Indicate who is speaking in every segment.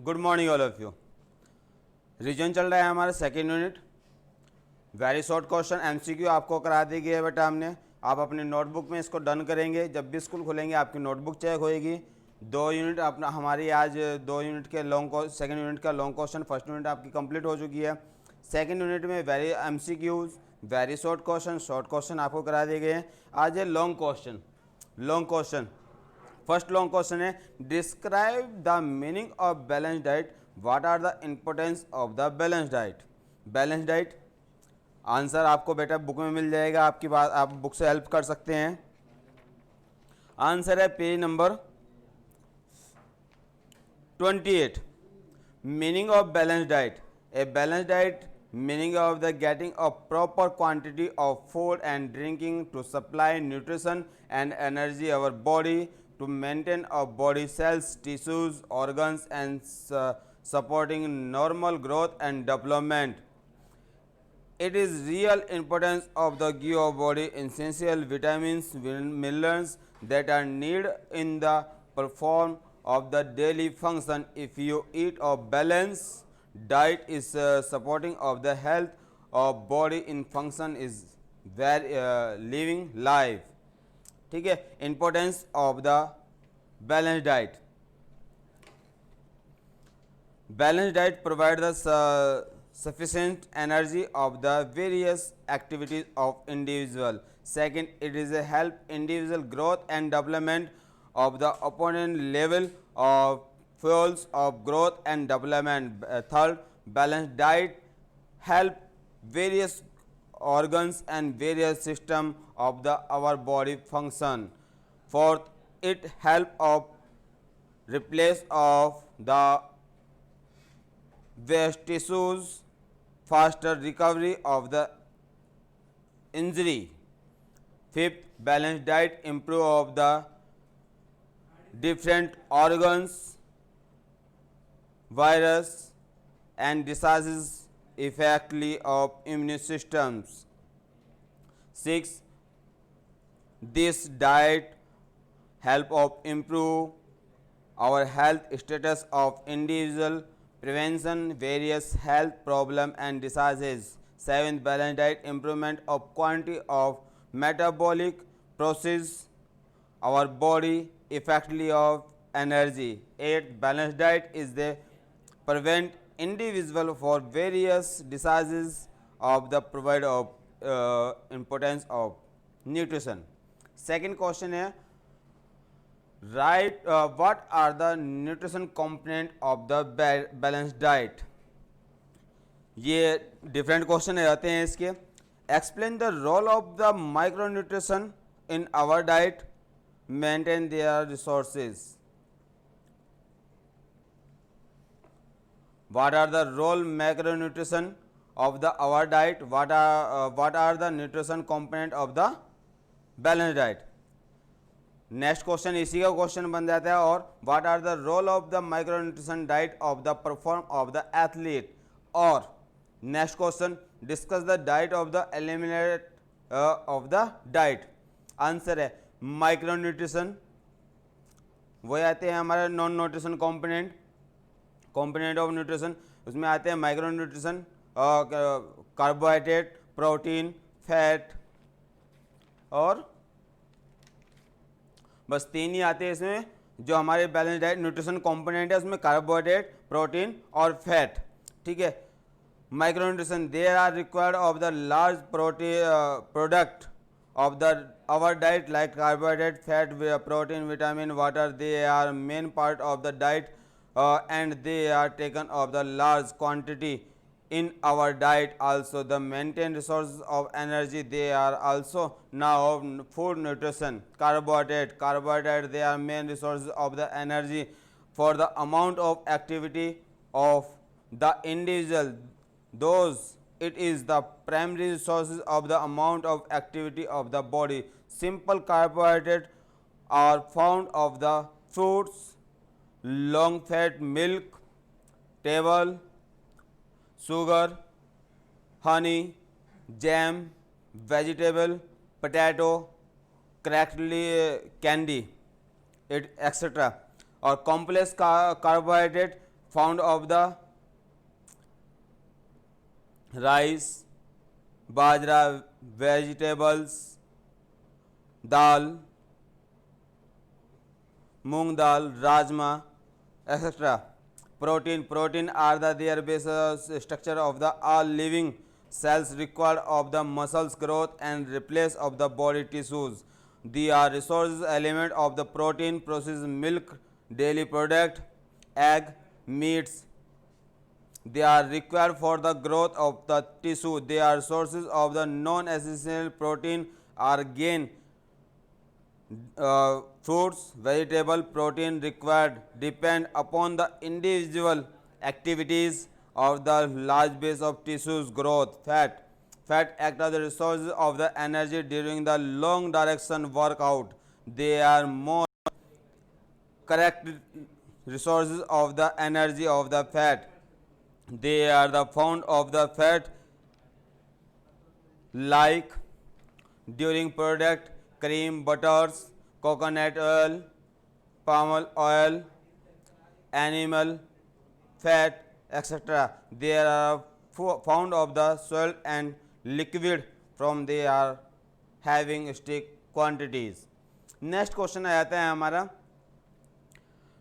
Speaker 1: Good morning all of you. Reason चल रहा है हमारा second unit. Very short question MCQ आपको करा दी गई है बेटा हमने। आप अपने नोटबुक में इसको डन करेंगे। जब भी स्कूल खोलेंगे आपकी नोटबुक चेक होएगी। 2 यूनिट अपना हमारी आज 2 यूनिट के लॉन्ग सेकेंड यूनिट का लॉन्ग क्वेश्चन फर्स्ट यूनिट आपकी कंप्लीट हो चुकी है। सेकेंड यूनिट में very MCQs very short question आपको करा दिए गए हैं। आज है long question. Long question first long question है describe the meaning of balance diet. What are the importance of the balance diet. Balance diet answer आपको बेटा बुक में मिल जाएगा। आपकी बात आप बुक से हेल्प कर सकते हैं। आंसर है page number 28। Meaning of balance diet. A balance diet meaning of the getting a proper quantity of food and drinking to supply nutrition and energy our body to maintain our body cells, tissues, organs and supporting normal growth and development. It is real importance of the give of body essential vitamins, minerals that are needed in the perform of the daily function. If you eat a balanced diet is supporting of the health of body in function is very living life. ठीक है। importance of the balanced diet. Balanced diet provide the sufficient energy of the various activities of individual. Second, it is a help individual growth and development of the opponent level of fuels of growth and development. Third, balanced diet help various organs and various system of the our body function. Fourth, it help of replace of the waste tissues, faster recovery of the injury. Fifth, balanced diet improve of the different organs, virus and diseases effectively of immune systems. 6. This diet help of improve our health status of individual, prevention various health problem and diseases. 7. Balanced diet improvement of quantity of metabolic process our body effectively of energy. 8. Balanced diet is the prevent individual for various diseases of the provide of importance of nutrition. Second question है right what are the nutrition component of the balanced diet. ये different question रहते हैं इसके। Explain the role of the micronutrition in our diet maintain their resources. what are the role macronutrition of the our diet, what are the nutrition component of the balanced diet. Next question इसी का question बन जाता है और what are the role of the micronutrition diet of the perform of the athlete. और next question discuss the diet of the eliminate of the diet. Answer है micronutrition वो आते हैं हमारे non nutrition component of nutrition. उसमें आते हैं micro nutrition carbohydrate, protein, fat और बस 3 ही आते हैं इसमें जो हमारे बैलेंस डाइट न्यूट्रिशन कंपोनेंट है। उसमें कार्बोहाइड्रेट, प्रोटीन और फैट। ठीक है। Micro nutrition there are required of the large product of the our diet like carbohydrate, fat, protein, vitamin, water. They are main part of the diet and they are taken of the large quantity in our diet. Also the maintain resources of energy, they are also now food nutrition. Carbohydrate they are main resources of the energy for the amount of activity of the individual. Those it is the primary sources of the amount of activity of the body. Simple carbohydrates are found of the fruits, long fat milk, table, sugar, honey, jam, vegetable, potato, cracked candy, etc. और complex carbohydrate found of the rice, bajra, vegetables, dal, moong dal, rajma, etc. Protein are the their base structure of the all living cells required of the muscles growth and replace of the body tissues. They are resources element of the protein process milk, daily product, egg, meats. They are required for the growth of the tissue. They are sources of the non-essential protein are gain. Fruits, vegetable protein required depend upon the individual activities of the large base of tissues growth. Fat act as the resources of the energy during the long duration workout. They are more correct resources of the energy of the fat. They are the found of the fat like during product cream, butters, coconut oil, palm oil, animal fat, etc. They are found of the soil and liquid from they are having stick quantities. Next question आ जाता है हमारा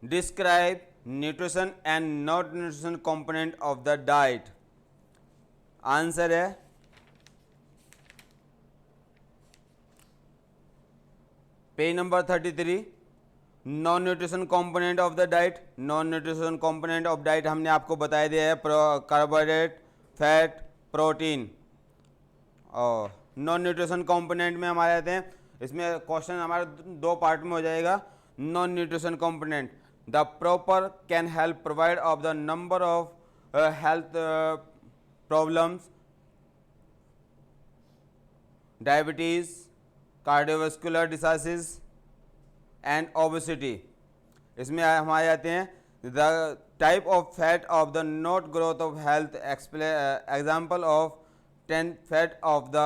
Speaker 1: describe nutrition and not nutrition component of the diet. Answer है page number 33. Non nutrition component of the diet. Non nutrition component of diet हमने आपको बता दिया है कार्बोहाइड्रेट, फैट, प्रोटीन. और नॉन न्यूट्रिशन कंपोनेंट में हमारे आते हैं, इसमें क्वेश्चन हमारे दो पार्ट में हो जाएगा. Non nutrition component the proper can help provide of the number of health problems, diabetes, cardiovascular diseases and obesity. इसमें हमारे आते हैं the type of fat of the not growth of health example of 10 fat of the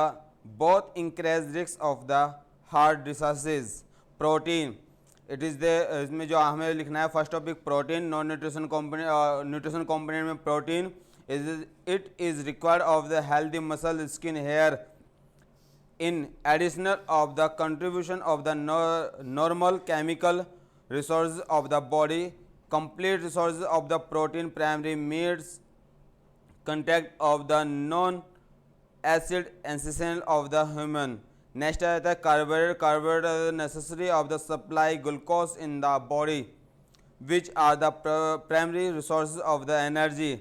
Speaker 1: both increase risk of the heart diseases. Protein it is the इसमें जो हमें लिखना है first topic protein. Non nutrition component nutrition component में protein it is required of the healthy muscle skin hair in additional of the contribution of the normal chemical resources of the body. Complete resources of the protein primary meats contact of the non acid essential of the human. Next आता है carbohydrate. Carbohydrate necessary of the supply glucose in the body which are the primary resources of the energy.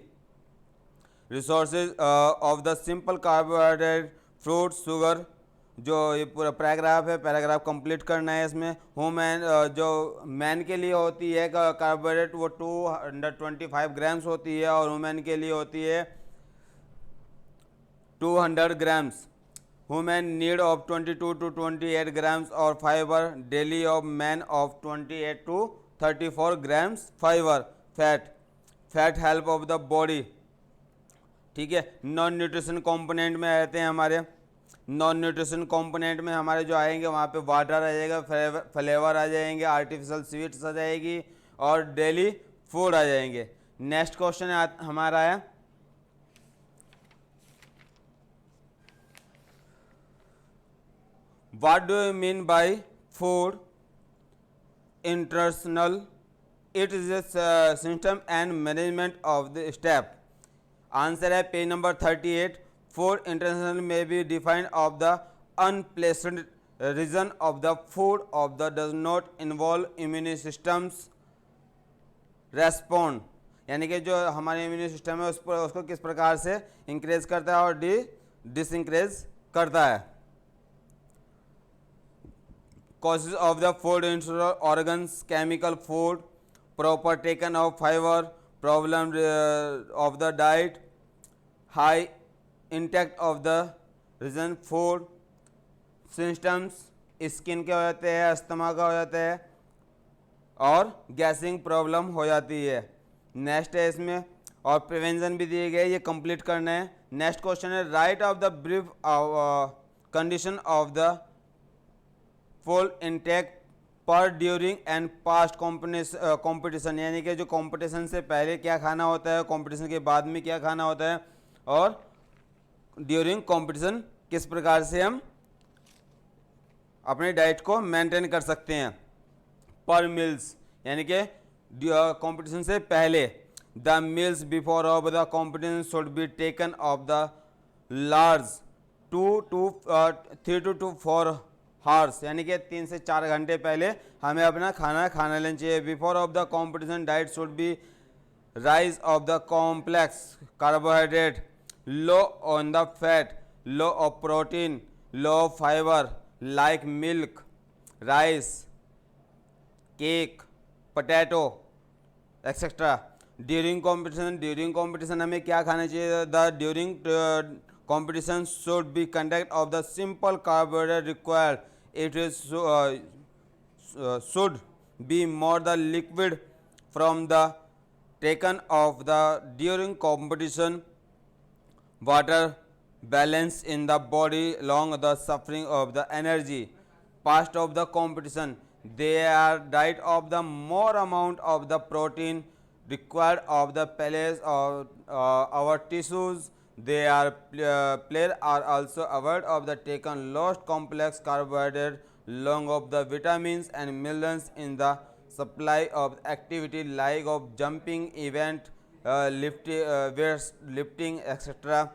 Speaker 1: Resources of the simple carbohydrate fruit sugar. जो ये पूरा paragraph है, paragraph complete करना है. इसमें women जो मैन के लिए होती है कार्बोहाइड्रेट वो 225 ग्राम्स होती है और वुमेन के लिए होती है 200 grams. Women need of 22 to 28 grams और fibre daily of man of 28 to 34 grams fibre. Fat help of the body. ठीक है. नॉन न्यूट्रिशन कंपोनेंट में आते हैं हमारे. नॉन न्यूट्रिशन कंपोनेंट में हमारे जो आएंगे वहाँ पे वाटर आ जाएगा, फ्लेवर आ जाएंगे, आर्टिफिशियल स्वीट्स आ जाएगी और डेली फूड आ जाएंगे. नेक्स्ट क्वेश्चन हमारा है what do you mean by food internal. It is a system and management of the step. Answer है page number 38. Food international may be defined of the unpleasant region of the food of the does not involve immune systems respond. यानी कि जो हमारे immune system है उस पर उसको किस प्रकार से इंक्रेज करता है और डिसइंक्रेज करता है. Causes of the food internal organs, chemical food, proper taken of fiber, problem of the diet, high intact of the reason food systems. Skin के हो जाते हैं, अस्थमा का हो जाता है और गैसिंग प्रॉब्लम हो जाती है. नेक्स्ट है इसमें और प्रिवेंशन भी दिए गए, ये कंप्लीट करना है. नेक्स्ट क्वेश्चन है right of the brief condition of the full intake पर ड्यूरिंग एंड पास्ट कंपटीशन, यानी कि जो कंपटीशन से पहले क्या खाना होता है, कंपटीशन के बाद में क्या खाना होता है, और ड्यूरिंग कंपटीशन किस प्रकार से हम अपने डाइट को मेंटेन कर सकते हैं। पर मील्स यानी कि कंपटीशन से पहले, the meals before of the competition should be taken of the large 3 to 4 hours, यानी कि 3 से 4 घंटे पहले हमें अपना खाना लेना चाहिए। Before of the competition diet should be rise of the complex carbohydrate, low on the fat, low of protein, low of fibre like milk, rice, cake, potato etcetera. During competition हमें क्या खाना चाहिए? The during competition should be conduct of the simple carbohydrate required. It is should be more the liquid from the taken of the during competition. Water balance in the body along the suffering of the energy past of the competition. They are diet of the more amount of the protein required of the pellets of our tissues. They are player are also aware of the taken lost complex carbohydrate along of the vitamins and minerals in the supply of activity like of jumping event, lifting etc.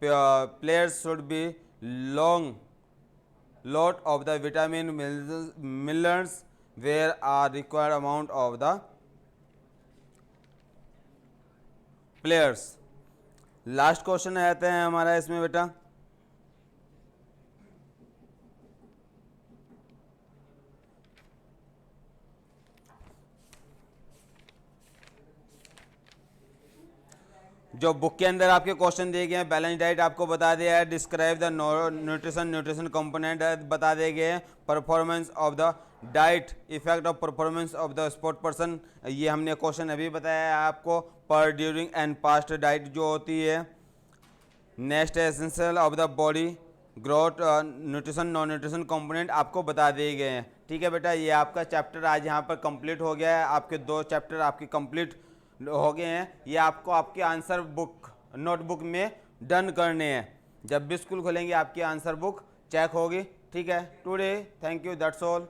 Speaker 1: Players should be long lot of the vitamin minerals where are required amount of the players. Last question आते हैं हमारा इसमें बेटा, जो book के अंदर आपके question दिए गए हैं। बैलेंस डाइट आपको बता दिया है, डिस्क्राइब द न्यूट्रिशन कंपोनेंट बता दिए गए हैं, performance of the diet, effect of performance of the sport person, ये हमने क्वेश्चन अभी बताया है आपको। पर ड्यूरिंग एंड पास्ट डाइट जो होती है। Next essential of the body growth, nutrition non nutrition component आपको बता दिए गए हैं। ठीक है बेटा, ये आपका चैप्टर आज यहाँ पर कंप्लीट हो गया है। आपके 2 चैप्टर आपके कंप्लीट हो गए हैं। ये आपको आपके आंसर बुक नोटबुक में डन करने हैं। जब भी स्कूल खोलेंगे आपकी आंसर बुक चेक होगी। ठीक है, today thank you, that's all.